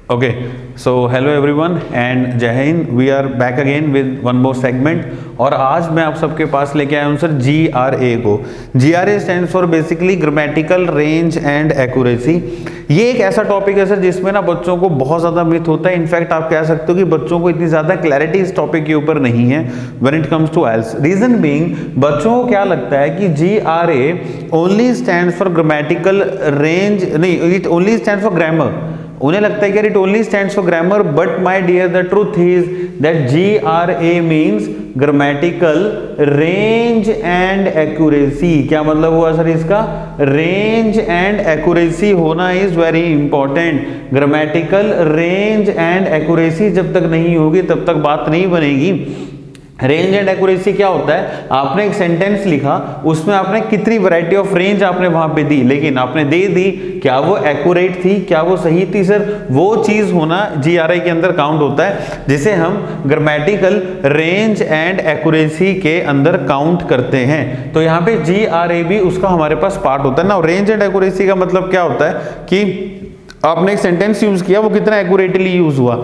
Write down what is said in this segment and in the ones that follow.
Okay, so hello everyone and जय Hind. We are back again with one more segment और आज मैं आप सबके पास लेके आया हूँ सर GRA को। GRA stands for basically grammatical range and accuracy. ये एक ऐसा टॉपिक है सर जिसमें ना बच्चों को बहुत ज़्यादा मिथ होता है। इनफैक्ट आप कह सकते हो कि बच्चों को इतनी ज़्यादा क्लैरिटी इस टॉपिक के ऊपर नहीं है when it comes to IELTS. Reason being बच्चों को क्या लगता है कि GRA only stands for grammatical range, नहीं, it only stands for grammar. उन्हें लगता है कि it only stands for grammar, but my dear the truth is that GRA means grammatical range and accuracy. क्या मतलब हुआ सर इसका? रेंज एंड एक्यूरेसी होना is very important. Grammatical range and accuracy जब तक नहीं होगी तब तक बात नहीं बनेगी। रेंज एंड एक्यूरेसी क्या होता है? आपने एक सेंटेंस लिखा, उसमें आपने कितनी वैरायटी ऑफ रेंज आपने वहां पे दी, लेकिन आपने दे दी, क्या वो एक्यूरेट थी, क्या वो सही थी सर? वो चीज होना GRA के अंदर काउंट होता है, जिसे हम ग्रामेटिकल रेंज एंड एक्यूरेसी के अंदर काउंट करते हैं। तो यहाँ पे GRA भी उसका हमारे पास पार्ट होता है ना। रेंज एंड एक्यूरेसी का मतलब क्या होता है कि आपने एक सेंटेंस यूज किया, वो कितना एक्यूरेटली यूज हुआ।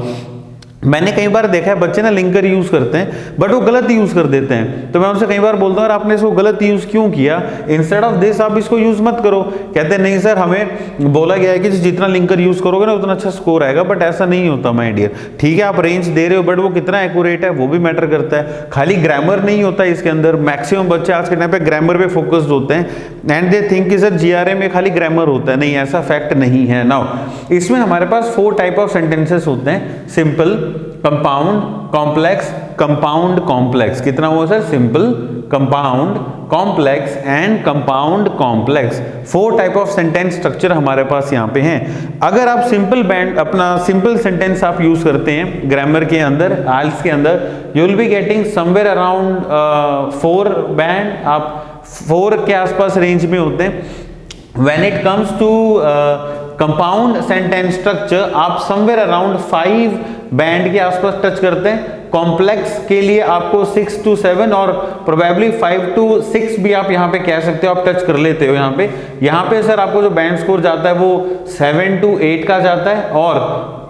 मैंने कई बार देखा है बच्चे ना लिंकर यूज करते हैं बट वो गलत यूज कर देते हैं, तो मैं उनसे कई बार बोलता हूँ आपने इसको गलत यूज क्यों किया, इंस्टेड ऑफ दिस आप इसको यूज मत करो। कहते हैं नहीं सर, हमें बोला गया है कि जितना लिंकर यूज करोगे ना उतना अच्छा स्कोर आएगा, बट ऐसा नहीं होता माय डियर। ठीक है, आप रेंज दे रहे हो बट वो कितना एक्यूरेट है वो भी मैटर करता है। खाली ग्रामर नहीं होता इसके अंदर। मैक्सिमम बच्चे आज के टाइम पे ग्रामर पे फोकस्ड होते हैं एंड दे थिंक कि सर GRA में खाली ग्रामर होता है। नहीं, ऐसा फैक्ट नहीं है। नाउ इसमें हमारे पास 4 टाइप ऑफ सेंटेंसेस होते हैं, simple, compound, complex, compound complex. कितना हुआ sir? Simple, compound, complex and compound complex. 4 type of sentence structure हमारे पास यहाँ पे हैं। अगर आप सिंपल बैंड अपना सिंपल सेंटेंस आप यूज करते हैं ग्रामर के अंदर, आइल्स के अंदर, you will be getting somewhere around 4 band. आप 4 के आसपास रेंज में होते हैं। When it comes to compound sentence structure आप समवेयर अराउंड 5 बैंड के आसपास टच करते हैं। कॉम्प्लेक्स के लिए आपको 6 to 7 और प्रोबेबली 5 to 6 भी आप यहाँ पे कह सकते हो, आप टच कर लेते हो। यहाँ पे सर आपको जो बैंड स्कोर जाता है वो 7 to 8 का जाता है और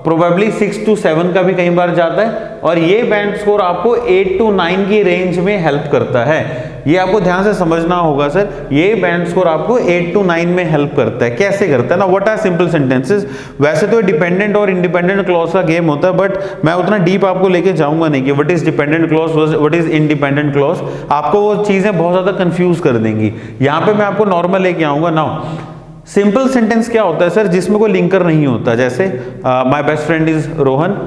प्रोबेबली 6 to 7 का भी कई बार जाता है, और ये बैंड स्कोर आपको 8 to 9 की रेंज में हेल्प करता है। ये आपको ध्यान से समझना होगा सर, ये बैंड स्कोर आपको 8 to 9 में हेल्प करता है। कैसे करता है ना? What are simple sentences? वैसे तो डिपेंडेंट और इंडिपेंडेंट क्लॉज का गेम होता है, बट मैं उतना डीप आपको लेके जाऊंगा नहीं कि what is dependent clause, what is independent clause. आपको वो चीजें बहुत ज्यादा कंफ्यूज कर देंगी। यहाँ पे मैं आपको नॉर्मल लेके आऊंगा। नाउ सिंपल सेंटेंस क्या होता है सर? जिसमें कोई लिंकर नहीं होता। जैसे my best friend is Rohan,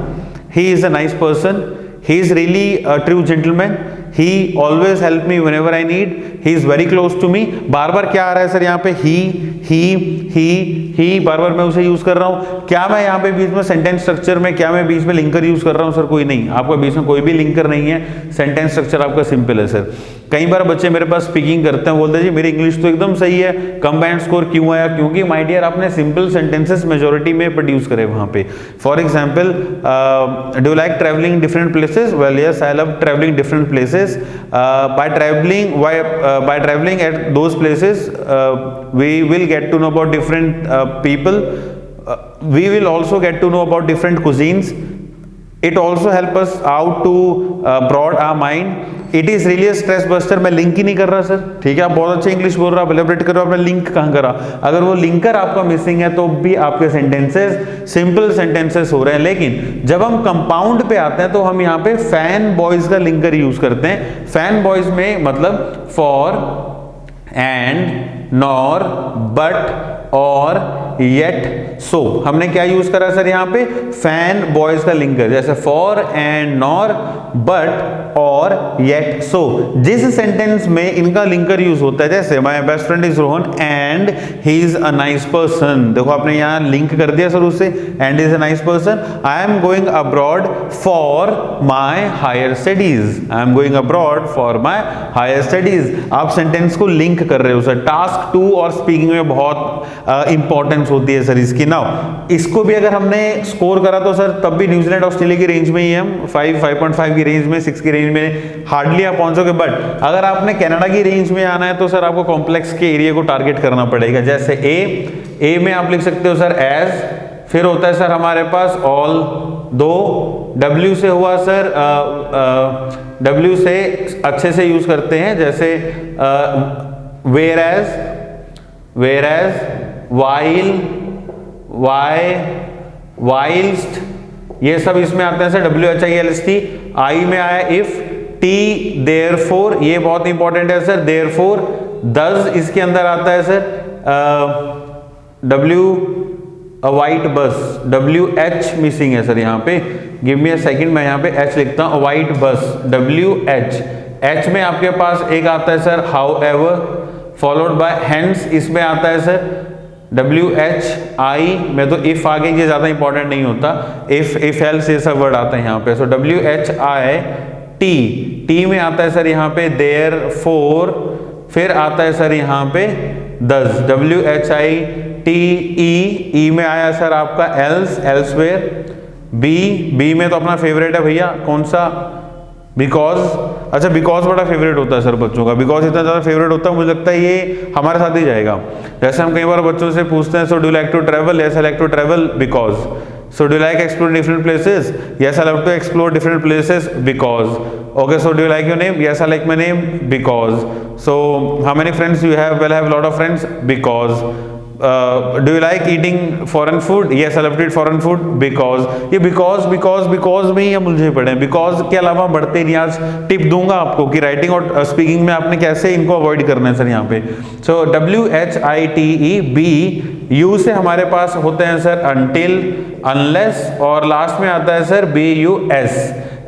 he is a nice person, he is really a true gentleman, he always help me whenever I need, he is very close to me। बार बार क्या आ रहा है सर यहाँ पे? he बार बार मैं उसे यूज कर रहा हूँ। क्या मैं यहाँ पे बीच में सेंटेंस स्ट्रक्चर में क्या मैं बीच में लिंकर यूज कर रहा हूँ सर? कोई नहीं, आपका बीच में कोई भी लिंकर नहीं है। सेंटेंस स्ट्रक्चर आपका सिंपल है सर। कई बार बच्चे मेरे पास स्पीकिंग करते हैं, बोलते हैं जी मेरी इंग्लिश तो एकदम सही है, कम बैंड स्कोर क्यों आया? क्योंकि माय डियर आपने सिंपल सेंटेंसेस मेजोरिटी में प्रोड्यूस करे वहां पे। For example, do you like travelling different places? Well yes, I love travelling different places. by traveling at those places we will get to know about different people, we will also get to know about different cuisines, it also help us out to broad our mind, it is really a stress buster। मैं link ही नहीं कर रहा sir. ठीक है, आप बहुत अच्छे English बोल रहे हो, आप एलिब्रेट करो, आपने लिंक कहाँ करा? अगर वो लिंकर आपका मिसिंग है तो भी आपके सेंटेंसेस सिंपल सेंटेंसेस हो रहे हैं। लेकिन जब हम कंपाउंड पे आते हैं तो हम यहाँ पे फैन बॉयज का लिंकर यूज करते हैं। फैन बॉयज में मतलब फॉर, एंड, नॉर, बट, और, येट, सो। हमने क्या यूज करा सर यहाँ पे? फैन बॉयज का लिंकर। जैसे फॉर, एंड, नॉर, बट, और, येट, सो। जिस सेंटेंस में इनका लिंकर यूज होता है, जैसे my best friend is Rohan and he is a nice person. देखो आपने यहाँ लिंक कर दिया सर उससे, and is a nice person. I am going abroad for my higher studies, I am going abroad for my higher studies. आप sentence को link कर रहे हो सर। टास्क 2 और स्पीकिंग में बहुत इंपॉर्टेंस होती है सर इसकी। नाउ इसको भी अगर हमने स्कोर करा तो सर तब भी न्यूजीलैंड ऑस्ट्रेलिया की रेंज में ही हम 5.5 की रेंज में, 6 की रेंज में हार्डली आप पहुंचोगे। बट अगर आपने कनाडा की रेंज में आना है तो सर आपको कॉम्प्लेक्स के एरिया को टारगेट करना पड़ेगा। जैसे ए में आप लिख सकते हो सर एज, फिर होता है सर हमारे पास ऑल दो, W से हुआ सर W से अच्छे से यूज करते हैं, जैसे whereas, while, why, whilst, ये सब इसमें आते हैं सर WHILST। I में आया if, T therefore, ये बहुत इंपॉर्टेंट है सर, therefore, thus इसके अंदर आता है सर W, व्हाइट बस, WH मिसिंग है सर यहाँ पे, गिव मी अ सेकंड, मैं यहाँ पे H लिखता हूँ, व्हाइट बस, WH। H में आपके पास एक आता है sir however, followed by hence, इसमें आता है सर WHI में तो इफ आगे ये ज्यादा इंपॉर्टेंट नहीं होता, इफ एल्स ये सब वर्ड आता है यहाँ पे, सो WHI T में आता है सर यहाँ पे therefore, फिर आता है सर यहाँ पे thus, WHI TE में आया सर आपका else, elsewhere। B में तो अपना फेवरेट है भैया, कौन सा, बिकॉज। अच्छा बिकॉज बड़ा फेवरेट होता है सर बच्चों का, बिकॉज इतना ज़्यादा फेवरेट होता है, मुझे लगता है ये हमारे साथ ही जाएगा। जैसे हम कई बार बच्चों से पूछते हैं, so do like to travel, yes I like to travel because. So do like explore different places, yes I like to explore different places because. Okay, so do like your name, yes I like my name because. So how many friends you have, well I have lot of friends because. Do you like eating foreign food, yes I love to eat foreign food because. ये because में ही हम उलझे पड़े हैं, because के अलावा बढ़ते नहीं। आज टिप दूंगा आपको कि राइटिंग और स्पीकिंग में आपने कैसे इनको अवॉइड करना है सर यहाँ पे। सो WHITE। B U से हमारे पास होते हैं सर until, unless, और लास्ट में आता है सर BUS।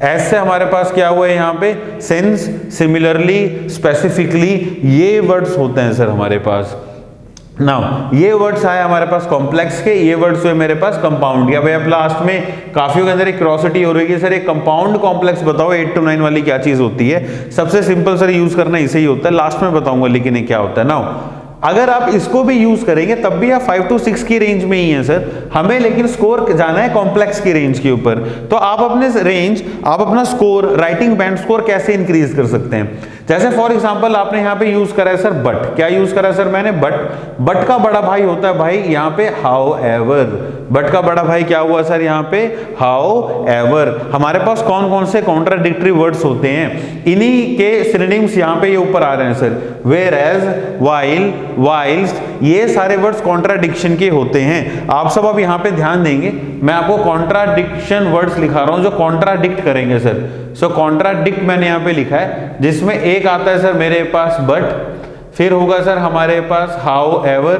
S से हमारे पास क्या हुआ है यहाँ पे, since, similarly, specifically, ये वर्ड्स होते हैं सर हमारे पास। नाउ ये वर्ड्स आए हमारे पास कॉम्प्लेक्स के, ये वर्ड्स हुए मेरे पास कंपाउंड। या भाई अब लास्ट में काफियों के अंदर एक क्यूरियोसिटी हो रही है सर एक कंपाउंड कॉम्प्लेक्स बताओ 8 to 9 वाली क्या चीज होती है। सबसे सिंपल सर यूज करना इसे ही होता है, लास्ट में बताऊंगा लेकिन ये क्या होता है। नाउ अगर आप इसको भी यूज करेंगे तब भी आप 5 to 6 की रेंज में ही है सर, हमें लेकिन स्कोर जाना है कॉम्प्लेक्स की रेंज के ऊपर। तो आप अपने रेंज, आप अपना स्कोर, राइटिंग बैंड स्कोर कैसे इंक्रीज कर सकते हैं। जैसे फॉर एग्जांपल आपने यहाँ पे यूज करा है सर बट, क्या यूज करा है सर मैंने, बट का बड़ा भाई होता है भाई यहाँ पे हाउएवर। बट का बड़ा भाई क्या हुआ सर यहाँ पे, हाउएवर। हमारे पास कौन कौन से कॉन्ट्राडिक्टरी वर्ड्स होते हैं, इन्हीं के सिनोनिम्स यहाँ पे ये ऊपर आ रहे हैं सर, वेयरएज, व्हाइल, वाइल्स्ट, ये सारे वर्ड्स कॉन्ट्राडिक्शन के होते हैं। आप सब अब यहाँ पे ध्यान देंगे, मैं आपको कॉन्ट्राडिक्शन वर्ड्स लिखा रहा हूँ जो कॉन्ट्राडिक्ट करेंगे सर। सो कॉन्ट्राडिक्ट मैंने यहाँ पे लिखा है, जिसमें एक आता है सर मेरे पास बट, फिर होगा सर हमारे पास हाउएवर,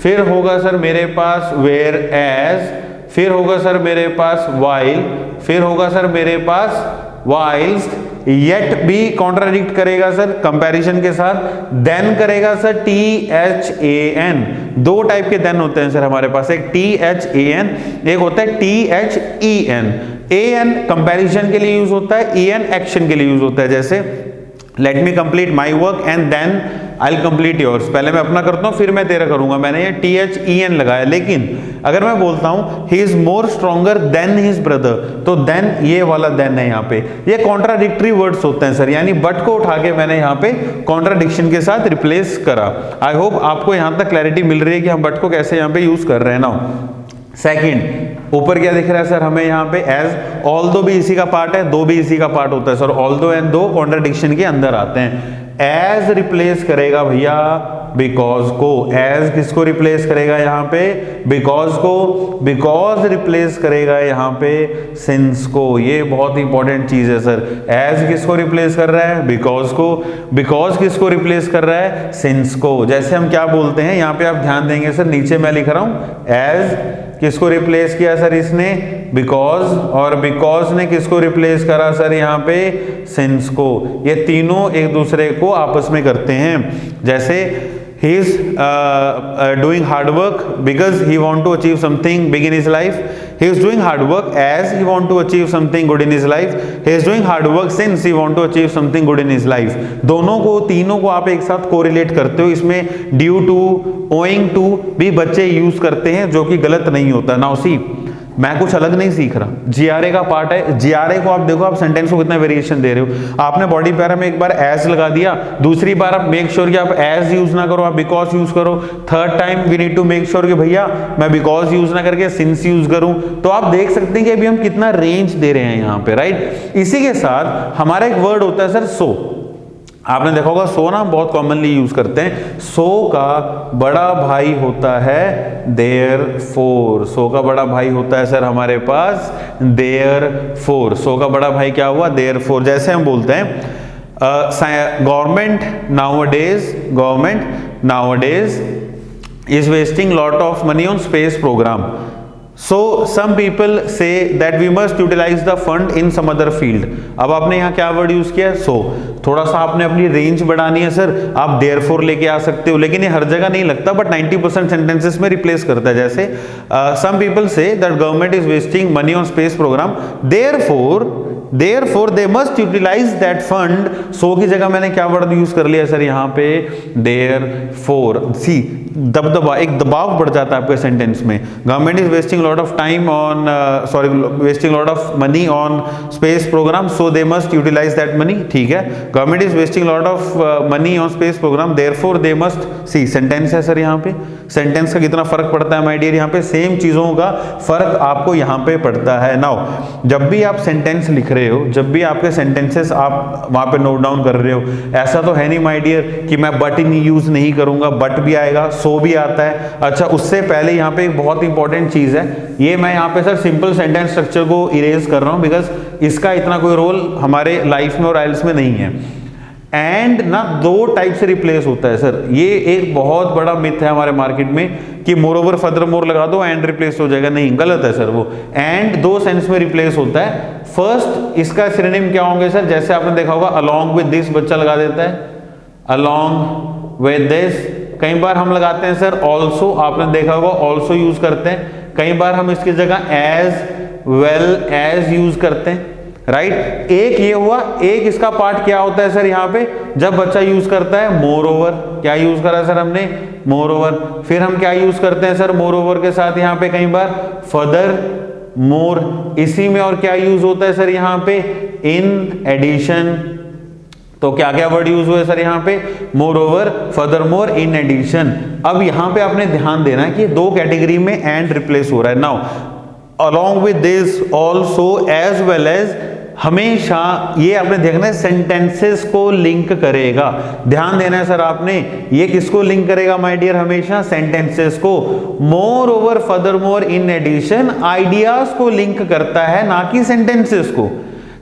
फिर होगा सर मेरे पास वेयर एज, फिर होगा सर मेरे पास वाइल, फिर होगा सर मेरे पास वाइल्स्ट। येट भी कॉन्ट्राडिक्ट करेगा सर कंपैरिजन के साथ। देन करेगा सर THAN। दो टाइप के देन होते हैं सर हमारे पास, एक THAN, एक होता है THEN। AN कंपैरिजन के लिए यूज होता है, EN एक्शन के लिए यूज होता है। जैसे let me complete my work and then I will complete yours, पहले मैं अपना करता हूं फिर मैं तेरा करूंगा, मैंने ये THEN लगाया। लेकिन अगर मैं बोलता हूं he is more stronger than his brother, तो देन ये वाला देन है यहाँ पे, ये कॉन्ट्राडिक्टरी वर्ड्स होते हैं सर, यानी बट को उठा के मैंने यहाँ पे कॉन्ट्राडिक्शन के साथ रिप्लेस करा। आई होप आपको यहाँ तक क्लैरिटी मिल रही है कि हम बट को कैसे यहाँ पे यूज कर रहे हैं ना। सेकंड, ऊपर क्या दिख रहा है सर हमें यहाँ पे एज, ऑल्दो भी इसी का पार्ट है, दो भी इसी का पार्ट होता है सर, ऑल्दो एंड दो कॉन्ट्राडिक्शन के अंदर आते हैं। एज रिप्लेस करेगा भैया बिकॉज को, एज किसको रिप्लेस करेगा यहाँ पे, बिकॉज को, बिकॉज रिप्लेस करेगा यहाँ पे सिंस को। ये बहुत इंपॉर्टेंट चीज है सर, एज किसको रिप्लेस कर रहा है, बिकॉज को, बिकॉज किसको रिप्लेस कर रहा है, सिंस को। जैसे हम क्या बोलते हैं यहाँ पे आप ध्यान देंगे सर, नीचे मैं लिख रहा हूं एज किसको रिप्लेस किया सर इसने, बिकॉज, और बिकॉज ने किसको रिप्लेस करा सर यहाँ पे, सिंस को। ये तीनों एक दूसरे को आपस में करते हैं। जैसे he is doing hard work because he want to achieve something big in his life, he is doing hard work as he want to achieve something good in his life, he is doing hard work since he want to achieve something good in his life। दोनों को, तीनों को आप एक साथ correlate करते हो। इसमें ड्यू टू, ओइंग टू भी बच्चे यूज करते हैं जो कि गलत नहीं होता। नाउ सी, मैं कुछ अलग नहीं सीख रहा, जीआरए का पार्ट है। जीआरए को आप देखो, आप सेंटेंस को कितना वेरिएशन दे रहे हो। आपने बॉडी पैरा में एक बार एज लगा दिया, दूसरी बार आप मेक श्योर कि आप एज यूज ना करो, आप बिकॉज यूज करो। Third time we need to make sure कि भैया मैं बिकॉज यूज ना करके सिंस यूज करूं। तो आप देख सकते हैं कि अभी हम कितना रेंज दे रहे हैं यहाँ पे, राइट। इसी के साथ हमारा एक वर्ड होता है सर सो। आपने देखा होगा सो ना बहुत कॉमनली यूज करते हैं। सो का बड़ा भाई होता है देयरफॉर। सो का बड़ा भाई होता है सर हमारे पास देयरफॉर। सो का बड़ा भाई क्या हुआ, देयरफॉर। जैसे हम बोलते हैं government nowadays is wasting lot of money on space program. So some people say that we must utilize the fund in some other field. अब आपने यहाँ क्या वर्ड यूज किया है, so। थोड़ा सा आपने अपनी रेंज बढ़ानी है सर, आप therefore लेके आ सकते हो, लेकिन ये हर जगह नहीं लगता, बट 90% सेंटेंसेस में रिप्लेस करता है। जैसे some people say that government is wasting money on space program, therefore they must utilize that fund. So की जगह मैंने क्या वर्ड यूज कर लिया सर यहाँ पे, therefore। सी दबदबा, एक दबाव बढ़ जाता है आपके सेंटेंस में। Government is wasting lot of time on wasting lot of money on space programme, so they must utilise that money. ठीक है, government is wasting lot of money on space programme, therefore they must. See sentence है sir यहाँ पे, sentence का कितना फर्क पड़ता है माय डियर, यहाँ पे सेम चीजों का फर्क आपको यहाँ पे पड़ता है। नाउ जब भी आप सेंटेंस लिख रहे हो, जब भी आपके सेंटेंसेस आप वहां पे नोट डाउन कर रहे हो, ऐसा तो है नहीं माय डियर कि मैं बट ही यूज नहीं करूंगा, बट भी आएगा, सो भी आता है। अच्छा, उससे पहले यहाँ पे एक बहुत इंपॉर्टेंट चीज है, ये मैं यहाँ पे सर सिंपल सेंटेंस स्ट्रक्चर को इरेज कर रहा हूं, बिकॉज इसका इतना कोई रोल हमारे लाइफ में और आइल्स में नहीं है। एंड ना दो टाइप से रिप्लेस होता है सर, ये एक बहुत बड़ा मिथ है हमारे मार्केट में कि मोर ओवर फर्दर मोर लगा दो एंड रिप्लेस हो जाएगा। नहीं, गलत है सर वो। एंड दो सेंस में रिप्लेस होता है। फर्स्ट, इसका सिनोनिम क्या होंगे सर, जैसे आपने देखा होगा अलोंग विद दिस बच्चा लगा देता है, अलोंग विद दिस। कई बार हम लगाते हैं सर ऑल्सो, आपने देखा होगा ऑल्सो यूज करते हैं। कई बार हम इसकी जगह एज वेल एज यूज करते हैं, राइट। एक ये हुआ, एक इसका पार्ट क्या होता है सर यहाँ पे, जब बच्चा यूज करता है मोर ओवर। क्या यूज करा सर हमने, मोर ओवर। फिर हम क्या यूज करते हैं सर मोर ओवर के साथ यहाँ पे कई बार फर्दर मोर। इसी में और क्या यूज होता है सर यहाँ पे, इन एडिशन। तो क्या क्या वर्ड यूज हुए सर यहाँ पे, moreover, furthermore, in addition. अब यहाँ पे आपने ध्यान देना है कि दो कैटेगरी में एंड रिप्लेस हो रहा है। Now along with this also as well as, हमेशा ये आपने देखना है सेंटेंसेस को लिंक करेगा। ध्यान देना है सर आपने, ये किसको लिंक करेगा माय डियर, हमेशा सेंटेंसेस को। Moreover, furthermore, in addition ideas को लिंक करता है, ना कि सेंटेंसेस को।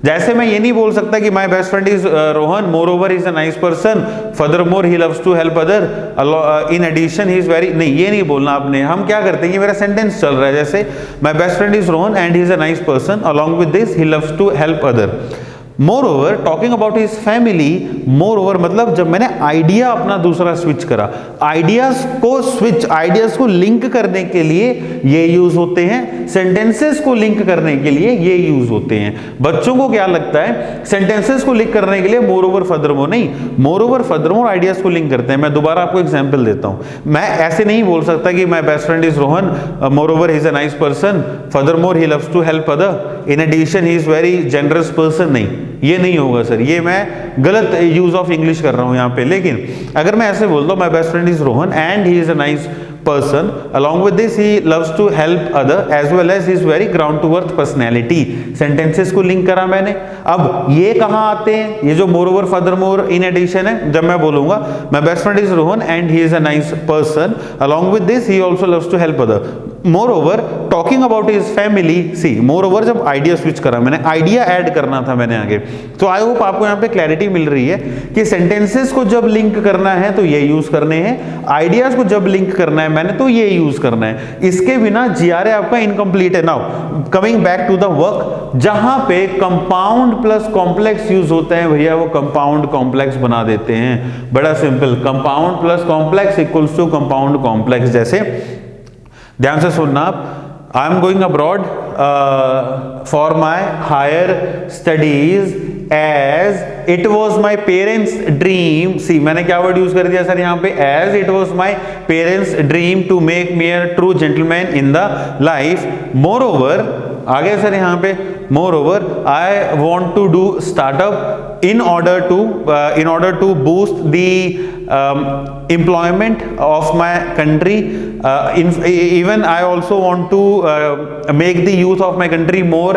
जैसे मैं ये नहीं बोल सकता कि my best friend is Rohan, moreover is a nice person, furthermore he loves to help other, in addition he is very, नहीं ये नहीं बोलना आपने। हम क्या करते हैं कि मेरा सेंटेंस चल रहा है, जैसे my best friend is Rohan and he is a nice person, along with this he loves to help other. Moreover, talking about his family, moreover मतलब जब मैंने आइडिया अपना दूसरा स्विच करा, आइडियाज को स्विच, आइडियाज को link करने के लिए ये यूज होते हैं, सेंटेंसेस को लिंक करने के लिए ये यूज होते हैं। बच्चों को क्या लगता है सेंटेंसेस को लिंक करने के लिए मोर ओवर फर्दर मोर, नहीं, more over further more ideas को लिंक करते हैं। मैं दोबारा आपको एग्जांपल देता हूं, मैं ऐसे नहीं बोल सकता कि my best friend is Rohan, moreover he is a nice person, furthermore he loves to help other, in addition he is very generous person. नहीं, ये नहीं होगा सर, ये मैं गलत यूज ऑफ इंग्लिश कर रहा हूं यहाँ पे। लेकिन अगर मैं ऐसे बोलता हूं my best friend is Rohan and he is a nice person, along with this he loves to help other as well as he is very ground to earth personality, sentences को लिंक करा मैंने। अब ये कहाँ आते हैं, ये जो moreover furthermore in addition है, जब मैं बोलूंगा my best friend is Rohan and he is a nice person, along with this he also loves to help other, moreover talking about his family. See moreover जब idea switch करा मैंने, idea add करना था मैंने आगे, तो I hope आपको यहाँ पे क्लैरिटी मिल रही है कि सेंटेंसेस को जब लिंक करना है तो ये यूज करने हैं, आइडियाज को जब लिंक करना है मैंने तो ये यूज करना है। इसके बिना जीआरए आपका इनकम्प्लीट है। Now coming back to the work, जहां पे कंपाउंड प्लस कॉम्प्लेक्स यूज होते हैं भैया, वो कंपाउंड कॉम्प्लेक्स बना देते हैं। बड़ा simple, compound plus complex equals to compound complex. जैसे ध्यान से सुनना आप, I am going abroad for my higher studies as it was my parents dream, see मैंने क्या वर्ड यूज कर दिया सर यहाँ पे, as it was my parents dream to make me a true gentleman in the life, moreover, आगे sir यहाँ पे, moreover I want to do startup in order to boost the employment of my country, even I also want to make the youth of my country more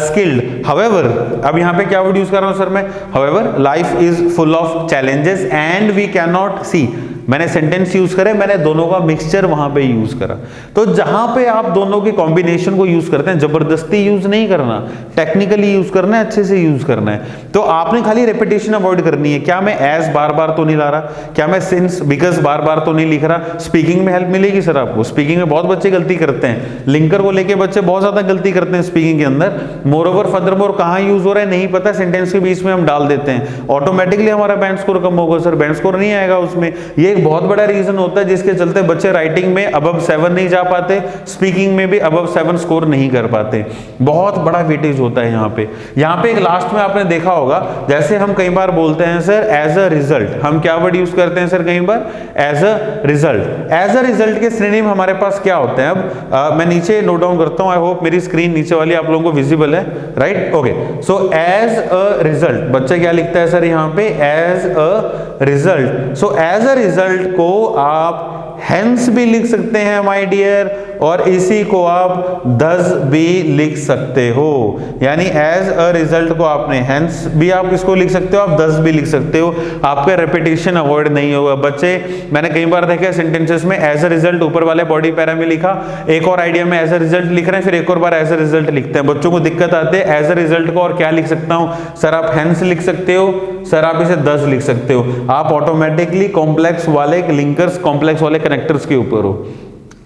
skilled. However, अब यहाँ पे क्या word use कर रहा हूँ sir मैं, however life is full of challenges and we cannot see, मैंने sentence use करे, मैंने दोनों का मिक्सचर वहां पे यूज करा। तो जहां पे आप दोनों के कॉम्बिनेशन को यूज करते हैं, जबरदस्ती यूज नहीं करना, टेक्निकली यूज करना है, अच्छे से यूज करना है। तो आपने खाली रेपिटेशन अवॉइड करनी है। क्या मैं एज बार बार तो नहीं ला रहा, क्या मैं सिंस बिकॉज बार बार तो नहीं लिख रहा। स्पीकिंग में हेल्प मिलेगी सर आपको, स्पीकिंग में बहुत बच्चे गलती करते हैं, लिंकर को लेके बच्चे बहुत ज्यादा गलती करते हैं स्पीकिंग के अंदर। मोर ओवर फर्दर मोर कहाँ यूज हो रहा है नहीं पता, सेंटेंस के बीच में हम डाल देते हैं, ऑटोमेटिकली हमारा बैंड स्कोर कम होगा सर, बैंड स्कोर नहीं आएगा उसमें। ये एक बहुत बड़ा रीजन होता है जिसके चलते बच्चे राइटिंग में अबव 7 नहीं जा पाते, स्पीकिंग में भी अबव 7 स्कोर नहीं कर पाते। बहुत बड़ा वेटेज होता है यहाँ पे। यहाँ पे एक लास्ट में आपने देखा होगा, जैसे हम कई बार बोलते हैं सर एज अ रिजल्ट, हम क्या वर्ड यूज करते हैं सर कई बार, as a result. As a result के सिनोनिम हमारे पास क्या होते हैं। अब मैं नीचे नोट डाउन करता हूं, आई होप मेरी स्क्रीन नीचे वाली आप लोगों को विजिबल है, right, okay. So as a result बच्चा क्या लिखता है सर यहाँ पे, as a result. So as a result को आप हेंस भी लिख सकते हैं माय डियर, और इसी को आप दस भी लिख सकते हो। यानी एज अ रिजल्ट को आपने हेंस भी आप इसको लिख सकते हो, आप दस भी लिख सकते हो, आपका रेपिटेशन अवॉइड नहीं होगा। बच्चे मैंने कई बार देखा सेंटेंसेस में एज अ रिजल्ट ऊपर वाले बॉडी पैरा में लिखा, एक और आइडिया में एज अ रिजल्ट लिख रहे हैं, फिर एक और बार एज अ रिजल्ट लिखते हैं। बच्चों को दिक्कत आती है, एज अ रिजल्ट को और क्या लिख सकता हूं सर, आप हेंस लिख सकते हो सर, आप इसे दस लिख सकते हो, आप ऑटोमेटिकली कॉम्प्लेक्स वाले लिंकर्स, कॉम्प्लेक्स वाले कनेक्टर्स के ऊपर हो।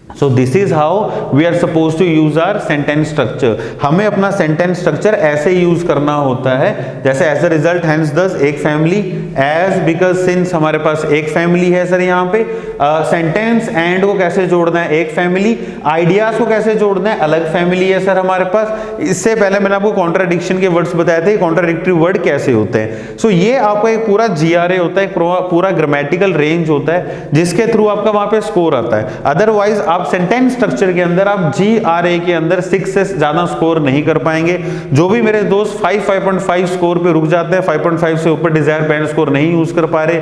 So this is how we are supposed to use our sentence structure। हमें अपना sentence structure ऐसे यूज करना होता है, जैसे as a result, hence thus, एक family, as because since हमारे पास एक family है सर यहाँ पे, sentence and को कैसे जोड़ना है, एक family, ideas को कैसे जोड़ना है, अलग family है सर हमारे पास। इससे पहले मैंने आपको contradiction के वर्ड्स बताए थे, contradictory वर्ड कैसे होते हैं। So ये आपका एक पूरा GRA होता है, पूरा ग्रामेटिकल रेंज होता है जिसके थ्रू आपका वहां पे स्कोर आता है। अदरवाइज आप सेंटेंस स्ट्रक्चर के अंदर आप GRA के अंदर 6 से ज्यादा स्कोर नहीं कर पाएंगे। जो भी मेरे दोस्त 5.5 स्कोर पे रुक जाते हैं, 5.5 से ऊपर डिजायर बैंड स्कोर नहीं यूज कर पा रहे,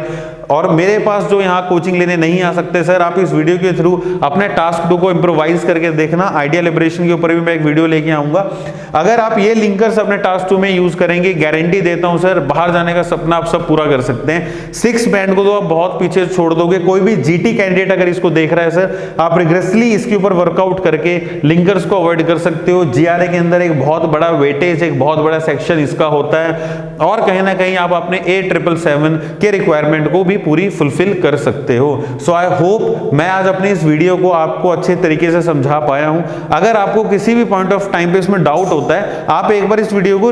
और मेरे पास जो यहाँ कोचिंग लेने नहीं आ सकते सर, आप इस वीडियो के थ्रू अपने टास्क 2 को इम्प्रोवाइज करके देखना। आइडिया लिबरेशन के ऊपर भी मैं एक वीडियो लेके आऊंगा। अगर आप ये लिंकर्स अपने टास्क 2 में यूज करेंगे, गारंटी देता हूं सर, बाहर जाने का सपना आप सब पूरा कर सकते हैं। 6 बैंड को तो आप बहुत पीछे छोड़ दोगे। कोई भी GT कैंडिडेट अगर इसको देख रहा है सर, आप रिग्रेसली इसके ऊपर वर्कआउट करके लिंकर्स को अवॉइड कर सकते हो। GRA के अंदर एक बहुत बड़ा वेटेज, एक बहुत बड़ा सेक्शन इसका होता है, और कहीं ना कहीं आप अपने 8777 के रिक्वायरमेंट को भी पूरी फुलफिल कर सकते हो। सो आई होप मैं आज अपनी इस वीडियो को आपको अच्छे तरीके से समझा पाया हूं। अगर आपको किसी भी पॉइंट ऑफ टाइम पे इसमें डाउट होता है, आप एक बार इस वीडियो को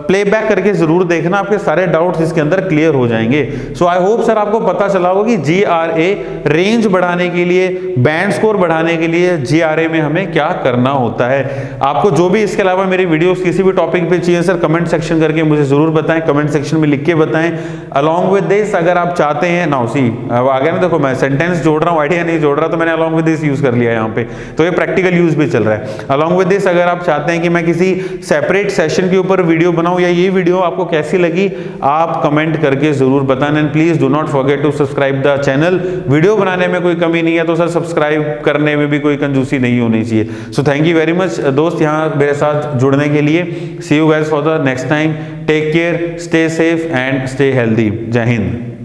प्लेबैक करके जरूर देखना, आपके सारे डाउट्स इसके अंदर क्लियर हो जाएंगे। सो आई होप सर आपको पता चला होगा कि GRA रेंज बढ़ाने के लिए, बैंड स्कोर बढ़ाने के लिए GRA में हमें क्या करना होता है। आपको जो भी इसके अलावा मेरी वीडियोस किसी भी टॉपिक पे चाहिए सर, कमेंट सेक्शन करके मुझे जरूर बताएं, कमेंट सेक्शन में लिख के बताएं। अलॉन्ग विद दिस अगर आप चाहते हैं, नाउ सी अब आ गया ना, देखो मैं सेंटेंस जोड़ रहा हूं, आइडिया नहीं जोड़ रहा, तो मैंने अलॉन्ग विद दिस यूज कर लिया यहाँ पे, तो ये प्रैक्टिकल यूज भी चल रहा है। अलॉन्ग विद दिस अगर आप चाहते हैं कि मैं किसी सेपरेट सेशन के ऊपर वीडियो बनाऊं, या ये वीडियो आपको कैसी लगी, आप कमेंट करके जरूर बताएं। And please do not forget to subscribe the channel. Video बनाने में कोई कमी नहीं है तो सर सब्सक्राइब करने में भी कोई कंजूसी नहीं होनी चाहिए। So thank you very much दोस्त यहाँ मेरे साथ जुड़ने के लिए। See you guys for the next time. Take care, stay safe and stay healthy. जय हिंद।